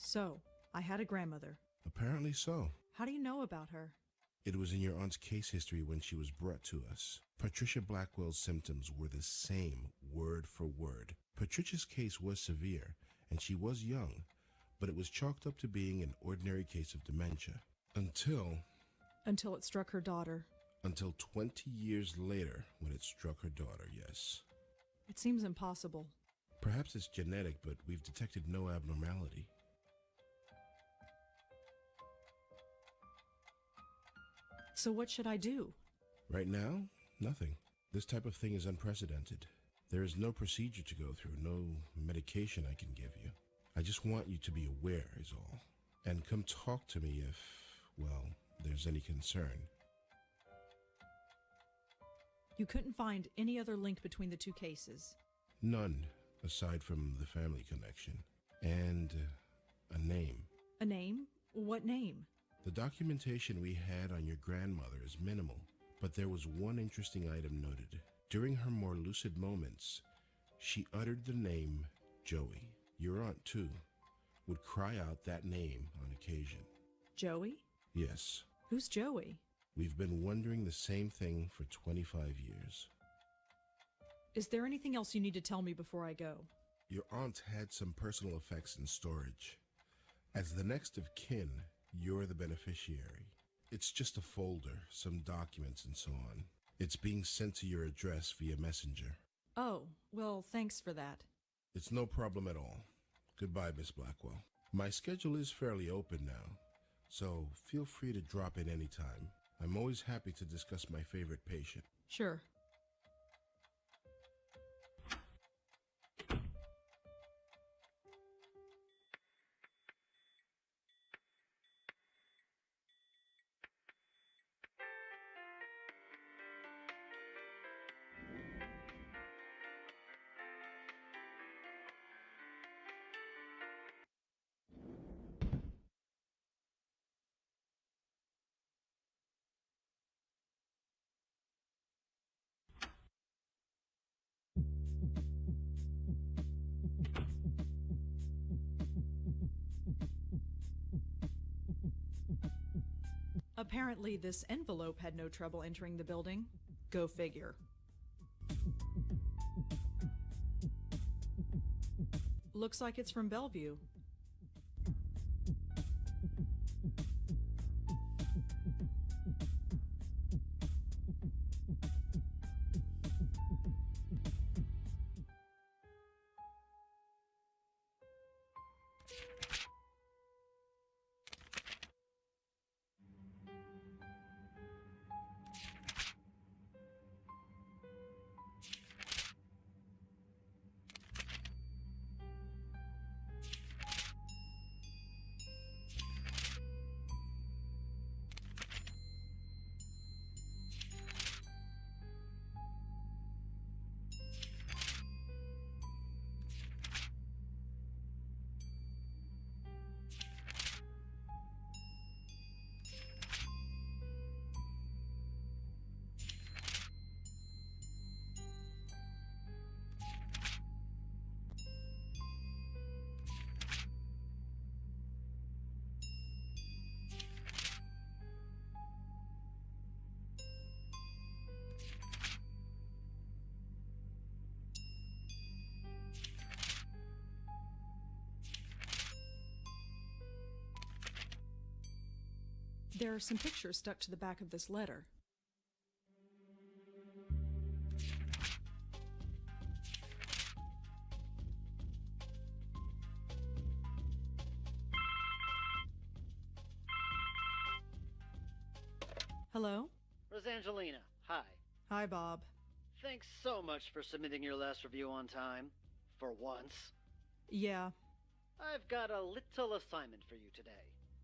So, I had a grandmother. Apparently so. How do you know about her? It was in your aunt's case history when she was brought to us. Patricia Blackwell's symptoms were the same, word for word. Patricia's case was severe, and she was young, but it was chalked up to being an ordinary case of dementia. Until Until it struck her daughter. Until 20 years later, when it struck her daughter, yes. It seems impossible. Perhaps it's genetic, but we've detected no abnormality. So what should I do? Right now, nothing. This type of thing is unprecedented. There is no procedure to go through, no medication I can give you. I just want you to be aware, is all. And come talk to me if, well, there's any concern. You couldn't find any other link between the two cases? None, aside from the family connection. And a name. A name? What name? The documentation we had on your grandmother is minimal, but there was one interesting item noted. During her more lucid moments, she uttered the name Joey. Your aunt, too, would cry out that name on occasion. Joey? Yes. Who's Joey? We've been wondering the same thing for 25 years. Is there anything else you need to tell me before I go? Your aunt had some personal effects in storage. As the next of kin, you're the beneficiary. It's just a folder, some documents and so on. It's being sent to your address via messenger. Oh, well, thanks for that. It's no problem at all. Goodbye, Miss Blackwell. My schedule is fairly open now, so feel free to drop in anytime. I'm always happy to discuss my favorite patient. Sure. Apparently, this envelope had no trouble entering the building. Go figure. Looks like it's from Bellevue. There are some pictures stuck to the back of this letter. Hello? Rosangelina, hi. Hi, Bob. Thanks so much for submitting your last review on time. For once. Yeah. I've got a little assignment for you today.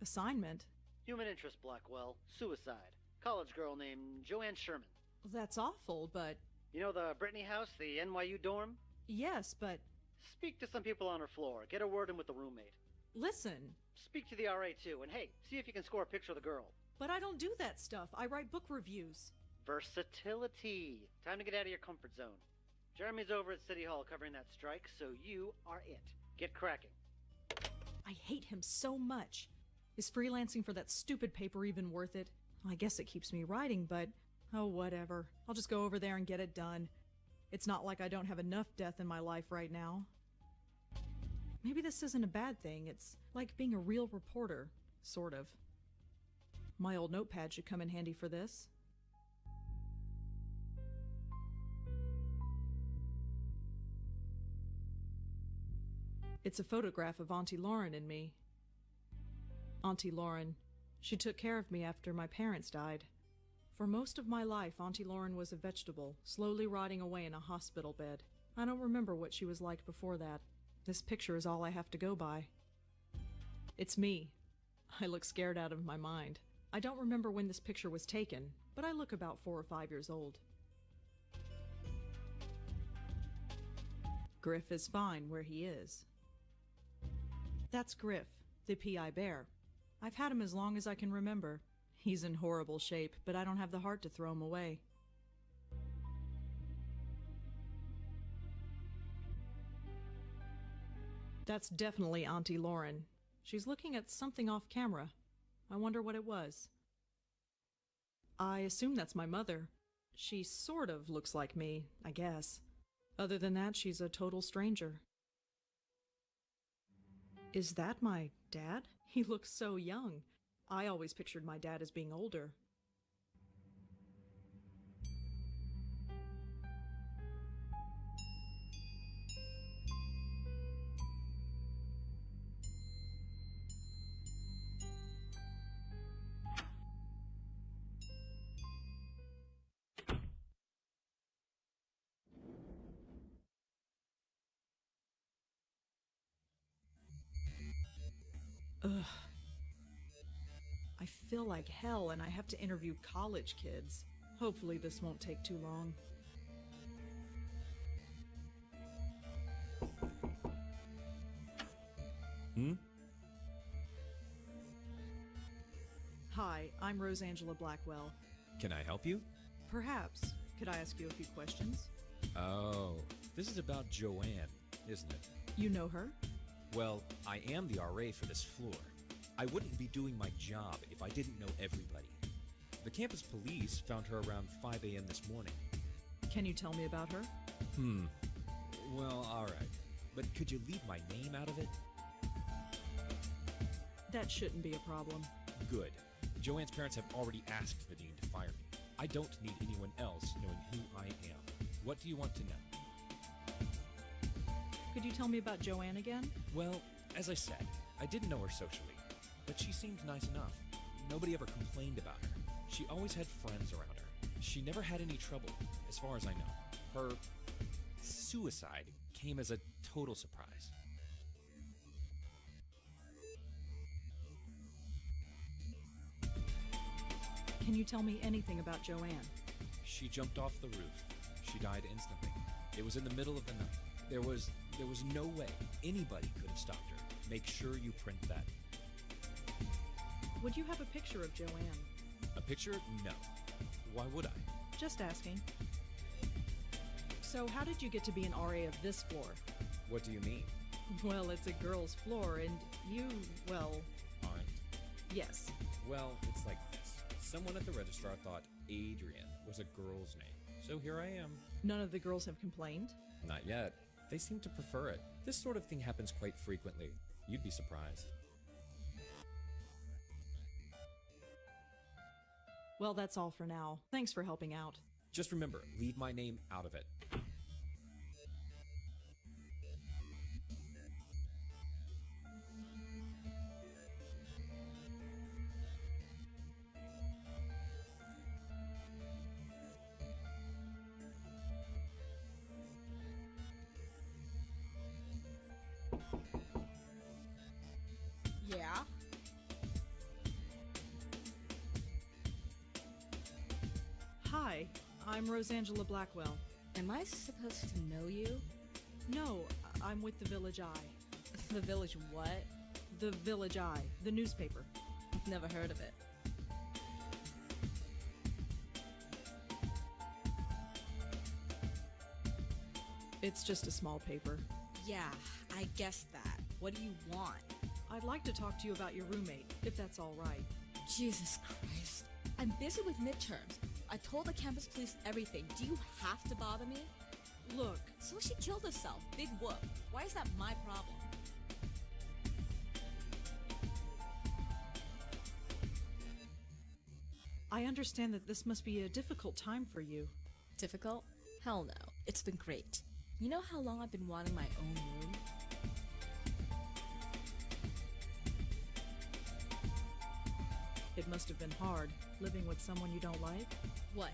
Assignment? Human interest, Blackwell. Suicide. College girl named Joanne Sherman. That's awful, but... You know the Brittany house, the NYU dorm? Yes, but... Speak to some people on her floor. Get a word in with the roommate. Listen. Speak to the RA too, and hey, see if you can score a picture of the girl. But I don't do that stuff. I write book reviews. Versatility. Time to get out of your comfort zone. Jeremy's over at City Hall covering that strike, so you are it. Get cracking. I I hate him so much. Is freelancing for that stupid paper even worth it? I guess it keeps me writing, but oh, whatever. I'll just go over there and get it done. It's not like I don't have enough death in my life right now. Maybe this isn't a bad thing. It's like being a real reporter, sort of. My old notepad should come in handy for this. It's a photograph of Auntie Lauren and me. Auntie Lauren. She took care of me after my parents died. For most of my life, Auntie Lauren was a vegetable, slowly rotting away in a hospital bed. I don't remember what she was like before that. This picture is all I have to go by. It's me. I look scared out of my mind. I don't remember when this picture was taken, but I look about 4 or 5 years old. Griff is fine where he is. That's Griff, the PI bear. I've had him as long as I can remember. He's in horrible shape, but I don't have the heart to throw him away. That's definitely Auntie Lauren. She's looking at something off camera. I wonder what it was. I assume that's my mother. She sort of looks like me, I guess. Other than that, she's a total stranger. Is that my dad? He looks so young. I always pictured my dad as being older. Ugh. I feel like hell and I have to interview college kids. Hopefully this won't take too long. Hi, I'm Rosangela Blackwell. Can I help you? Perhaps. Could I ask you a few questions? Oh, this is about Joanne, isn't it? You know her? Well, I am the RA for this floor. I wouldn't be doing my job if I didn't know everybody. The campus police found her around 5 a.m. this morning. Can you tell me about her? Well, alright. But could you leave my name out of it? That shouldn't be a problem. Good. Joanne's parents have already asked the dean to fire me. I don't need anyone else knowing who I am. What do you want to know? Could you tell me about Joanne again? Well, as I said, I didn't know her socially, but she seemed nice enough. Nobody ever complained about her. She always had friends around her. She never had any trouble, as far as I know. Her suicide came as a total surprise. Can you tell me anything about Joanne? She jumped off the roof. She died instantly. It was in the middle of the night. There was no way anybody could have stopped her. Make sure you print that. Would you have a picture of Joanne? A picture? No. Why would I? Just asking. So how did you get to be an RA of this floor? What do you mean? Well, it's a girl's floor, and you, well... Aren't? Yes. Well, it's like this. Someone at the registrar thought Adrian was a girl's name. So here I am. None of the girls have complained? Not yet. They seem to prefer it. This sort of thing happens quite frequently. You'd be surprised. Well, that's all for now. Thanks for helping out. Just remember, leave my name out of it. Yeah? Hi, I'm Rosangela Blackwell. Am I supposed to know you? No, I'm with the Village Eye. The Village what? The Village Eye, the newspaper. Never heard of it. It's just a small paper. Yeah, I guessed that. What do you want? I'd like to talk to you about your roommate, if that's all right. Jesus Christ. I'm busy with midterms. I told the campus police everything. Do you have to bother me? Look, So she killed herself. Big whoop. Why is that my problem? I understand that this must be a difficult time for you. Difficult? Hell no. It's been great. You know how long I've been wanting my own room? It must have been hard, living with someone you don't like. What?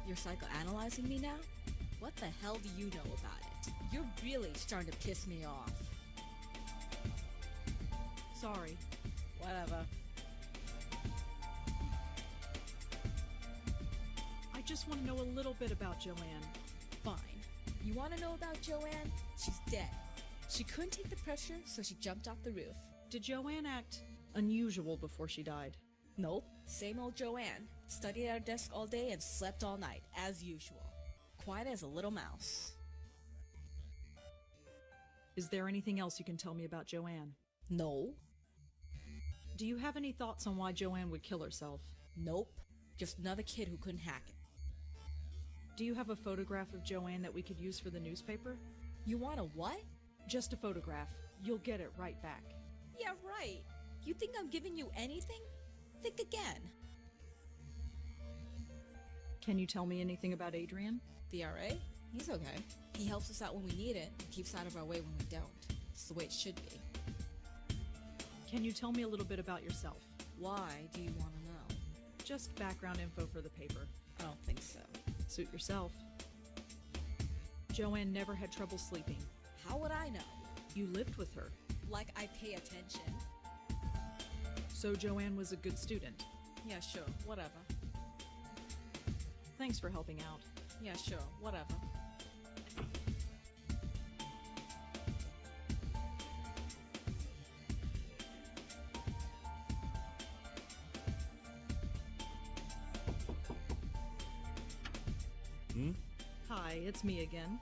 You're psychoanalyzing me now? What the hell do you know about it? You're really starting to piss me off. Sorry. Whatever. I just want to know a little bit about Joanne. Fine. You want to know about Joanne? She's dead. She couldn't take the pressure, so she jumped off the roof. Did Joanne act unusual before she died? Nope. Same old Joanne. Studied at her desk all day and slept all night, as usual. Quiet as a little mouse. Is there anything else you can tell me about Joanne? No. Do you have any thoughts on why Joanne would kill herself? Nope. Just another kid who couldn't hack it. Do you have a photograph of Joanne that we could use for the newspaper? You want a what? Just a photograph. You'll get it right back. Yeah, right. You think I'm giving you anything? Think again. Can you tell me anything about Adrian? The RA? He's okay. He helps us out when we need it and keeps out of our way when we don't. It's the way it should be. Can you tell me a little bit about yourself? Why do you want to know? Just background info for the paper. I don't think so. Suit yourself. Joanne never had trouble sleeping. How would I know? You lived with her. Like I pay attention. So Joanne was a good student. Yeah, sure. Whatever. Thanks for helping out. Yeah, sure. Whatever. Hi, it's me again.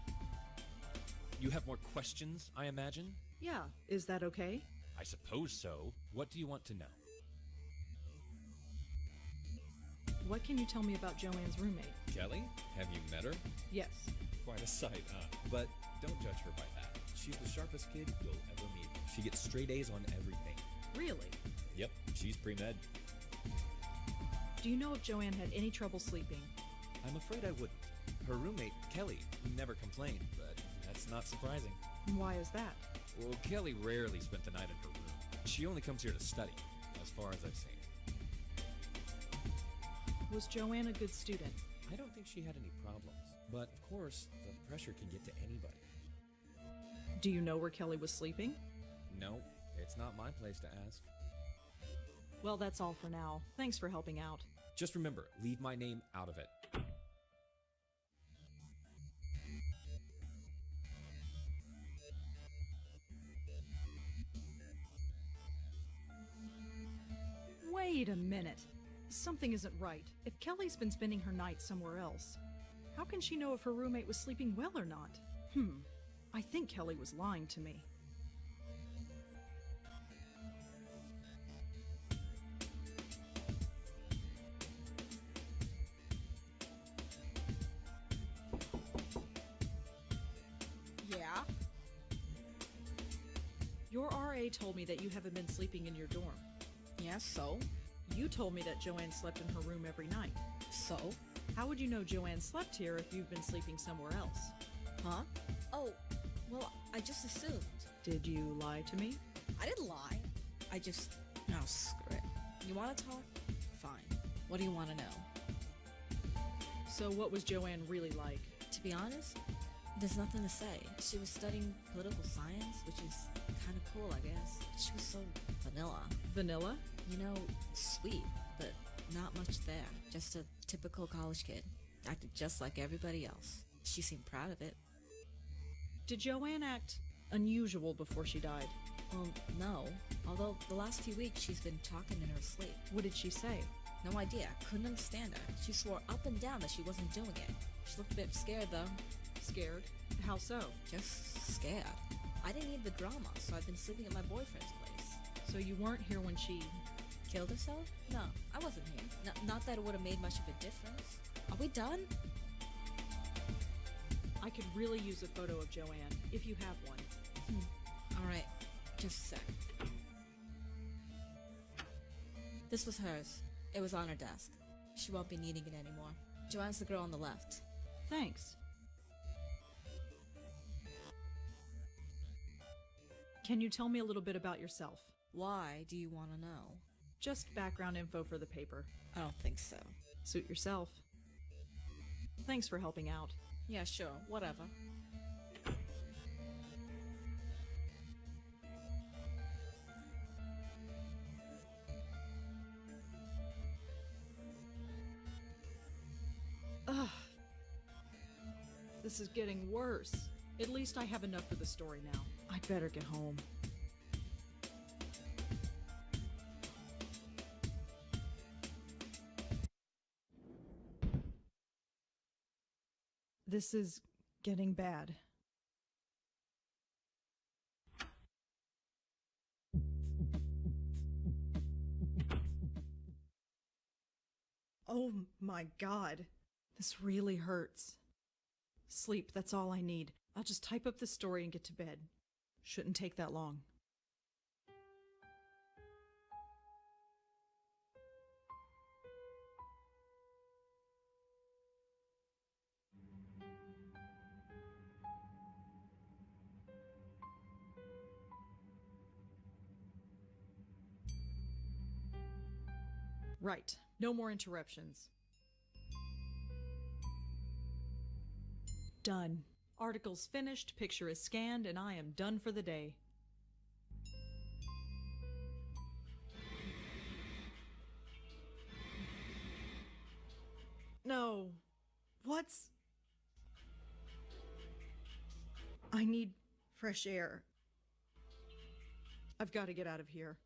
You have more questions, I imagine? Yeah, is that okay? I suppose so. What do you want to know? What can you tell me about Joanne's roommate? Kelly? Have you met her? Yes. Quite a sight, huh? But don't judge her by that. She's the sharpest kid you'll ever meet. She gets straight A's on everything. Really? Yep, she's pre-med. Do you know if Joanne had any trouble sleeping? I'm afraid I wouldn't. Her roommate, Kelly, never complained, but that's not surprising. Why is that? Well, Kelly rarely spent the night in her room. She only comes here to study, as far as I've seen. Was Joanne a good student? I don't think she had any problems. But, of course, the pressure can get to anybody. Do you know where Kelly was sleeping? No, it's not my place to ask. Well, that's all for now. Thanks for helping out. Just remember, leave my name out of it. Wait a minute. Something isn't right. If Kelly's been spending her night somewhere else, how can she know if her roommate was sleeping well or not? I think Kelly was lying to me. Yeah? Your RA told me that you haven't been sleeping in your dorm. Yeah, so? You told me that Joanne slept in her room every night. So? How would you know Joanne slept here if you've been sleeping somewhere else? Huh? Oh, well, I just assumed. Did you lie to me? I didn't lie. I just... Oh, screw it. You want to talk? Fine. What do you want to know? So what was Joanne really like? To be honest, there's nothing to say. She was studying political science, which is kind of cool, I guess. She was so vanilla. Vanilla? You know, sweet, but not much there. Just a typical college kid. Acted just like everybody else. She seemed proud of it. Did Joanne act unusual before she died? No. Although the last few weeks she's been talking in her sleep. What did she say? No idea. Couldn't understand her. She swore up and down that she wasn't doing it. She looked a bit scared, though. Scared? How so? Just scared. I didn't need the drama, so I've been sleeping at my boyfriend's place. So you weren't here when she... Killed herself? No, I wasn't here. Not that it would have made much of a difference. Are we done? I could really use a photo of Joanne, if you have one. All right, just a sec. This was hers. It was on her desk. She won't be needing it anymore. Joanne's the girl on the left. Thanks. Can you tell me a little bit about yourself? Why do you want to know? Just background info for the paper. I don't think so. Suit yourself. Thanks for helping out. Yeah, sure, whatever. Ugh. This is getting worse. At least I have enough for the story now. I'd better get home. This is getting bad. Oh my God. This really hurts. Sleep, that's all I need. I'll just type up the story and get to bed. Shouldn't take that long. Right. No more interruptions. Done. Article's finished, picture is scanned, and I am done for the day. No. What's... I need fresh air. I've got to get out of here.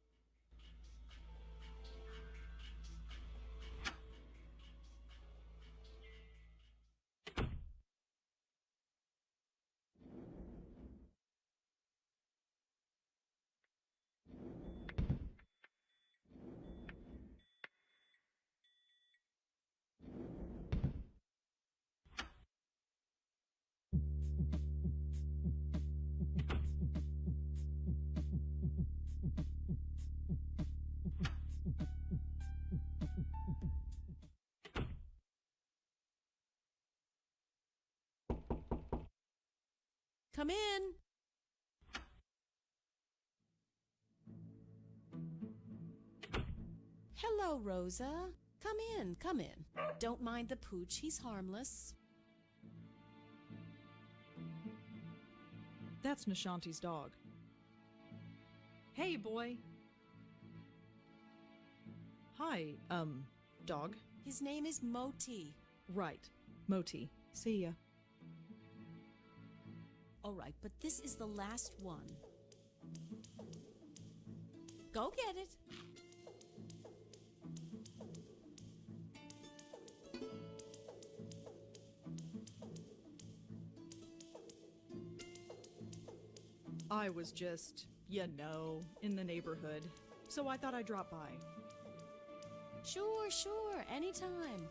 Come in. Hello, Rosa. Come in, come in. Don't mind the pooch, he's harmless. That's Nishanti's dog. Hey, boy. Hi, dog. His name is Moti. Right. Moti. See ya. All right, but this is the last one. Go get it. I was just, in the neighborhood, so I thought I'd drop by. Sure, sure, anytime.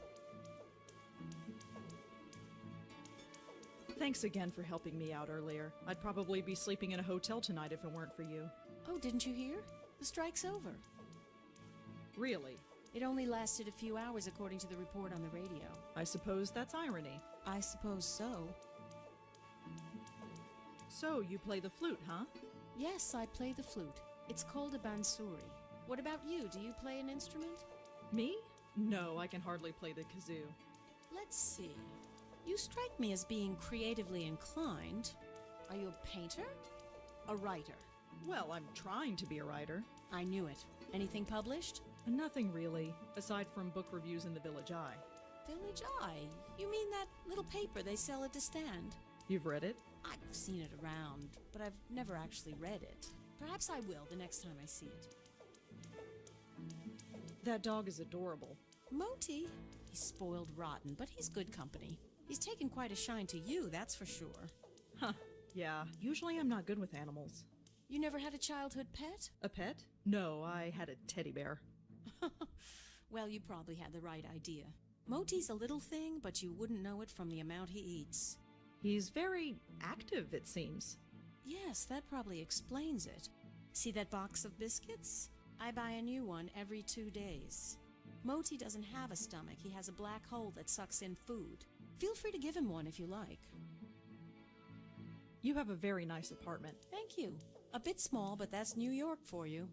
Thanks again for helping me out earlier. I'd probably be sleeping in a hotel tonight if it weren't for you. Oh, didn't you hear? The strike's over. Really? It only lasted a few hours according to the report on the radio. I suppose that's irony. I suppose so. So, you play the flute, huh? Yes, I play the flute. It's called a bansuri. What about you? Do you play an instrument? Me? No, I can hardly play the kazoo. Let's see. You strike me as being creatively inclined. Are you a painter? A writer? Well, I'm trying to be a writer. I knew it. Anything published? Nothing really, aside from book reviews in the Village Eye. Village Eye? You mean that little paper they sell at the stand? You've read it? I've seen it around, but I've never actually read it. Perhaps I will the next time I see it. That dog is adorable. Moti? He's spoiled rotten, but he's good company. He's taken quite a shine to you, that's for sure. Huh, yeah. Usually I'm not good with animals. You never had a childhood pet? A pet? No, I had a teddy bear. Well, you probably had the right idea. Moti's a little thing, but you wouldn't know it from the amount he eats. He's very active, it seems. Yes, that probably explains it. See that box of biscuits? I buy a new one every 2 days. Moti doesn't have a stomach. He has a black hole that sucks in food. Feel free to give him one if you like. You have a very nice apartment. Thank you. A bit small, but that's New York for you.